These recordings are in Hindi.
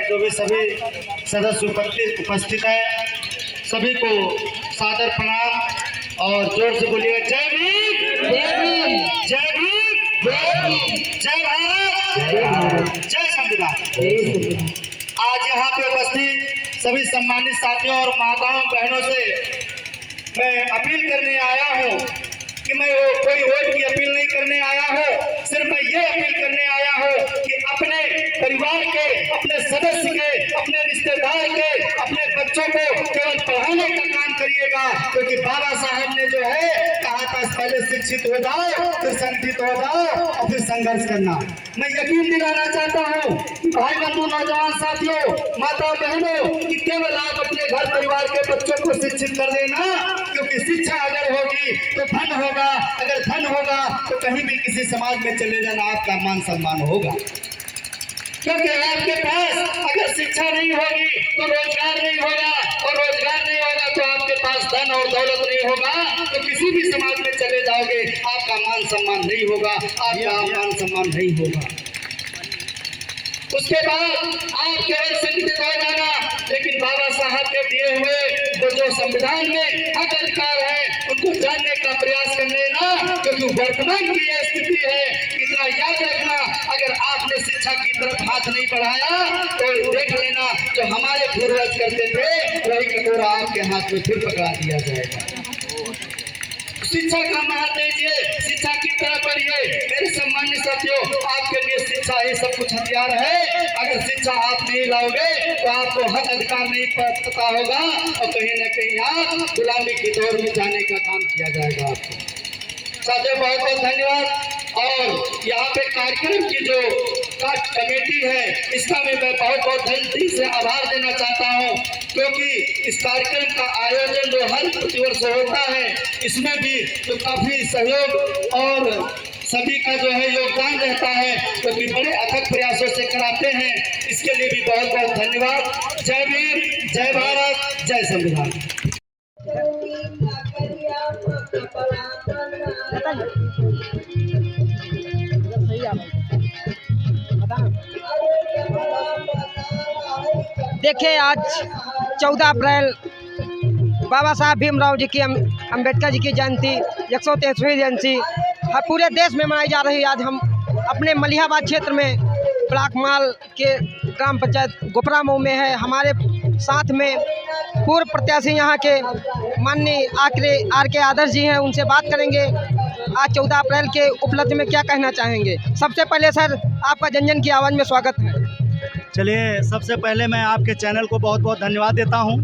जो भी सभी सदस्य उपस्थित हैं, सभी को सादर प्रणाम और जोर से बोलिए जय भीम, जय भीम, जय भीम, जय भारत, जय संविधान। आज यहाँ पे उपस्थित सभी सम्मानित साथियों और माताओं बहनों से मैं अपील करने आया हूँ कि मैं कोई वोट की अपील नहीं करने आया हूँ, सिर्फ मैं ये अपील करने आया हूँ कि अपने परिवार के, अपने सदस्य के, अपने रिश्तेदार के, अपने बच्चों को केवल पढ़ाने का काम करिएगा, क्योंकि बाबा साहब ने जो है कहा था पहले शिक्षित हो जाओ, फिर संगठित हो जाओ और फिर संघर्ष करना। मैं यकीन दिलाना चाहता हूँ भाई बंधु, नौजवान साथियों, माता बहनों, कि केवल आप अपने घर परिवार के बच्चों को शिक्षित कर देना, क्योंकि शिक्षा अगर होगी तो धन होगा, अगर धन होगा तो कहीं भी किसी समाज में चले जाना आपका मान सम्मान होगा। क्योंकि आपके पास अगर शिक्षा नहीं होगी तो रोजगार नहीं होगा, और रोजगार नहीं होगा तो आपके पास धन और दौलत नहीं होगा, तो किसी भी समाज में चले जाओगे आपका मान सम्मान नहीं होगा, आपका मान सम्मान नहीं होगा। उसके बाद आप केवल संगठित हो जाना, लेकिन बाबा साहब के दिए हुए वो जो संविधान में हक अधिकार है उनको जानने का प्रयास कर लेना, क्योंकि वर्तमान की यह स्थिति है। इतना याद रखना, अगर आपने शिक्षा की तरफ हाथ नहीं बढ़ाया तो देख लेना जो हमारे पूर्वज करते थे वही कटोरा आपके हाथ में फिर पकड़ा दिया जाएगा। शिक्षा का महत्व दीजिए, शिक्षा की तरफ बढ़िए। मेरे सम्मानित साथियों, आपके लिए शिक्षा ये सब कुछ हथियार है। अगर शिक्षा आप नहीं लाओगे तो आपको हक अधिकार नहीं पता होगा, और कहीं न कहीं आप गुलामी की दौर में जाने का काम किया जाएगा आपको। साथियों, बहुत बहुत धन्यवाद। और यहाँ पे कार्यक्रम की जो कमेटी है इसका मैं बहुत बहुत दिल से आभार देना चाहता हूँ, क्योंकि इस कार्यक्रम का आयोजन जो हर प्रतिवर्ष होता है इसमें भी तो काफी सहयोग और सभी का जो है योगदान रहता है, क्योंकि बड़े अथक प्रयासों से कराते हैं। इसके लिए भी बहुत बहुत धन्यवाद। जय भीम, जय भारत, जय संविधान। देखिए, आज 14 अप्रैल बाबा साहब भीमराव जी की अम्बेडकर जी की जयंती 133वीं जयंती पूरे देश में मनाई जा रही है। आज हम अपने मलिहाबाद क्षेत्र में ब्लॉक माल के ग्राम पंचायत गोपरा मऊ में है। हमारे साथ में पूर्व प्रत्याशी यहाँ के माननीय आर के आदर्श जी हैं, उनसे बात करेंगे। आज 14 अप्रैल के उपलक्ष्य में क्या कहना चाहेंगे? सबसे पहले सर, आपका जन की आवाज़ में स्वागत है। चलिए, सबसे पहले मैं आपके चैनल को बहुत बहुत धन्यवाद देता हूं।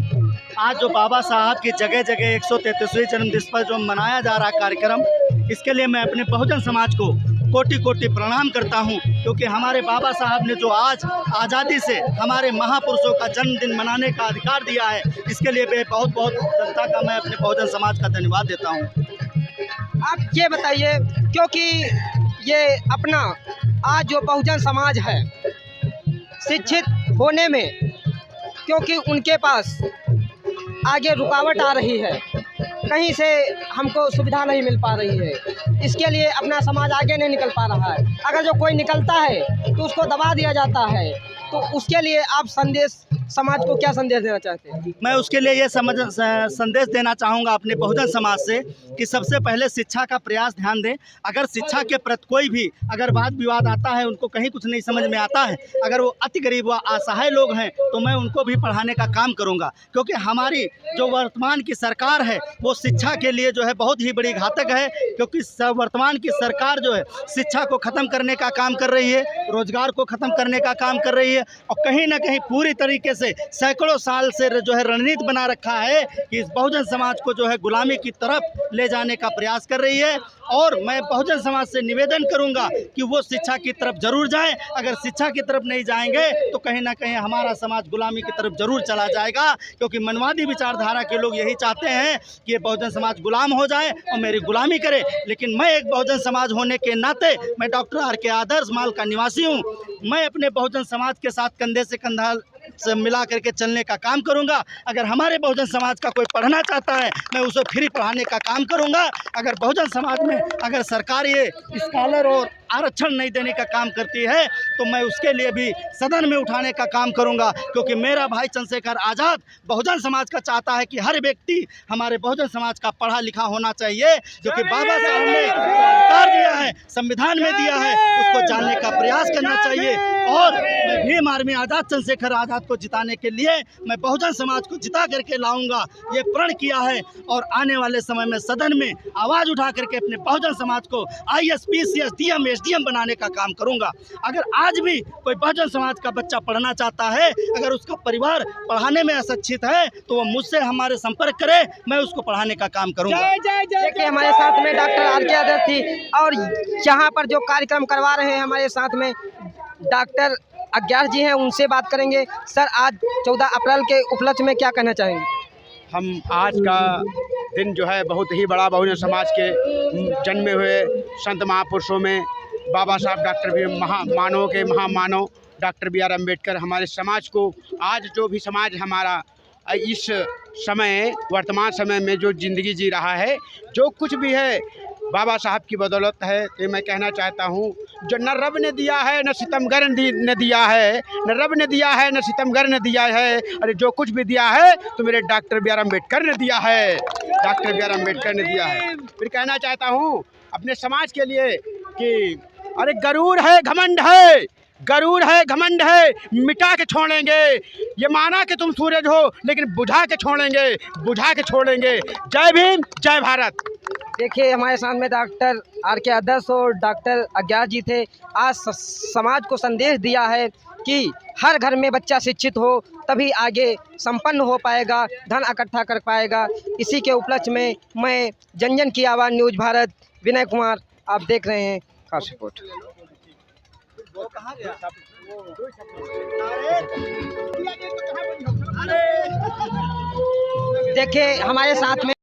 आज जो बाबा साहब की जगह जगह 133वें जन्मदिवस पर जो मनाया जा रहा कार्यक्रम, इसके लिए मैं अपने बहुजन समाज को कोटि कोटि प्रणाम करता हूं, क्योंकि हमारे बाबा साहब ने जो आज आज़ादी से हमारे महापुरुषों का जन्मदिन मनाने का अधिकार दिया है, इसके लिए मैं बहुत बहुत जनता का, मैं अपने बहुजन समाज का धन्यवाद देता हूँ। आप ये बताइए, क्योंकि ये अपना आज जो बहुजन समाज है शिक्षित होने में, क्योंकि उनके पास आगे रुकावट आ रही है, कहीं से हमको सुविधा नहीं मिल पा रही है, इसके लिए अपना समाज आगे नहीं निकल पा रहा है। अगर जो कोई निकलता है तो उसको दबा दिया जाता है, तो उसके लिए आप समाज को क्या संदेश देना चाहते हैं? मैं उसके लिए ये संदेश देना चाहूँगा अपने बहुजन समाज से कि सबसे पहले शिक्षा का प्रयास ध्यान दें। अगर शिक्षा के प्रति कोई भी अगर वाद विवाद आता है, उनको कहीं कुछ नहीं समझ में आता है, अगर वो अति गरीब व असहाय लोग हैं तो मैं उनको भी पढ़ाने का काम करूँगा, क्योंकि हमारी जो वर्तमान की सरकार है वो शिक्षा के लिए जो है बहुत ही बड़ी घातक है, क्योंकि वर्तमान की सरकार जो है शिक्षा को ख़त्म करने का काम कर रही है, रोजगार को ख़त्म करने का काम कर रही है, और कहीं ना कहीं पूरी तरीके से सैकड़ों साल से जो है रणनीति बना रखा है कि इस बहुजन समाज को जो है गुलामी की तरफ ले जाने का प्रयास कर रही है। और मैं बहुजन समाज से निवेदन करूंगा कि वो शिक्षा की तरफ जरूर जाएं। अगर शिक्षा की तरफ नहीं जाएंगे तो कहीं ना कहीं हमारा समाज गुलामी की तरफ जरूर चला जाएगा, क्योंकि मनवादी विचारधारा के लोग यही चाहते हैं कि ये बहुजन समाज गुलाम हो जाए और मेरी गुलामी करे। लेकिन मैं एक बहुजन समाज होने के नाते, मैं डॉक्टर आर के आदर्श माल का निवासी हूँ, मैं अपने बहुजन समाज के साथ कंधे से कंधा से मिला करके चलने का काम करूंगा। अगर हमारे बहुजन समाज का कोई पढ़ना चाहता है, मैं उसे फ्री पढ़ाने का काम करूंगा। अगर बहुजन समाज में अगर सरकारी स्कॉलर और आरक्षण नहीं देने का काम करती है, तो मैं उसके लिए भी सदन में उठाने का काम करूंगा, क्योंकि मेरा भाई चंद्रशेखर आज़ाद बहुजन समाज का चाहता है कि हर व्यक्ति हमारे बहुजन समाज का पढ़ा लिखा होना चाहिए, क्योंकि बाबा साहब ने अधिकार दिया है, संविधान में दिया है, उसको जानने का प्रयास करना चाहिए। और मैं भीम आर्मी आज़ाद चंद्रशेखर आज़ाद को जिताने के लिए मैं बहुजन समाज को जिता करके लाऊंगा, ये प्रण किया है। और आने वाले समय में सदन में आवाज़ उठा करके अपने बहुजन समाज को IAS, PCS, DM, SDM बनाने का काम करूंगा। अगर आज भी कोई बहुजन समाज का बच्चा पढ़ना चाहता है, अगर उसका परिवार पढ़ाने में अशिक्षित है, तो वो मुझसे हमारे संपर्क करे, मैं उसको पढ़ाने का काम करूंगा। देखिए हमारे साथ में डॉक्टर RK यादव थी, और यहाँ पर जो कार्यक्रम करवा रहे हैं हमारे साथ में डॉक्टर अज्ञार जी हैं, उनसे बात करेंगे। सर, आज 14 अप्रैल के उपलक्ष्य में क्या कहना चाहेंगे? हम आज का दिन जो है बहुत ही बड़ा बहुजन समाज के जन्मे हुए संत महापुरुषों में बाबा साहब डॉक्टर भीम महामानव के महामानव डॉक्टर BR अम्बेडकर हमारे समाज को, आज जो भी समाज हमारा इस समय वर्तमान समय में जो ज़िंदगी जी रहा है, जो कुछ भी है बाबा साहब की बदौलत है। ये मैं कहना चाहता हूँ, जो न रब ने दिया है न सितमगर ने दिया है, न रब ने दिया है न सितमगर ने दिया है, अरे जो कुछ भी दिया है तो मेरे डॉक्टर BR अम्बेडकर ने दिया है, डॉक्टर BR अम्बेडकर ने दिया है। फिर कहना चाहता हूँ अपने समाज के लिए कि अरे गरूर है, घमंड है, गरूर है, घमंड है, मिटा के छोड़ेंगे। ये माना कि तुम सूरज हो, लेकिन बुझा के छोड़ेंगे, बुझा के छोड़ेंगे। जय भीम, जय भारत। देखिए हमारे साथ में डॉक्टर RK आदर्श और डॉक्टर अज्ञार जी थे। आज समाज को संदेश दिया है कि हर घर में बच्चा शिक्षित हो, तभी आगे संपन्न हो पाएगा, धन इकट्ठा कर पाएगा। इसी के उपलक्ष्य में मैं जन जन की आवाज़ न्यूज़ भारत विनय कुमार, आप देख रहे हैं खास रिपोर्ट। देखिए हमारे साथ में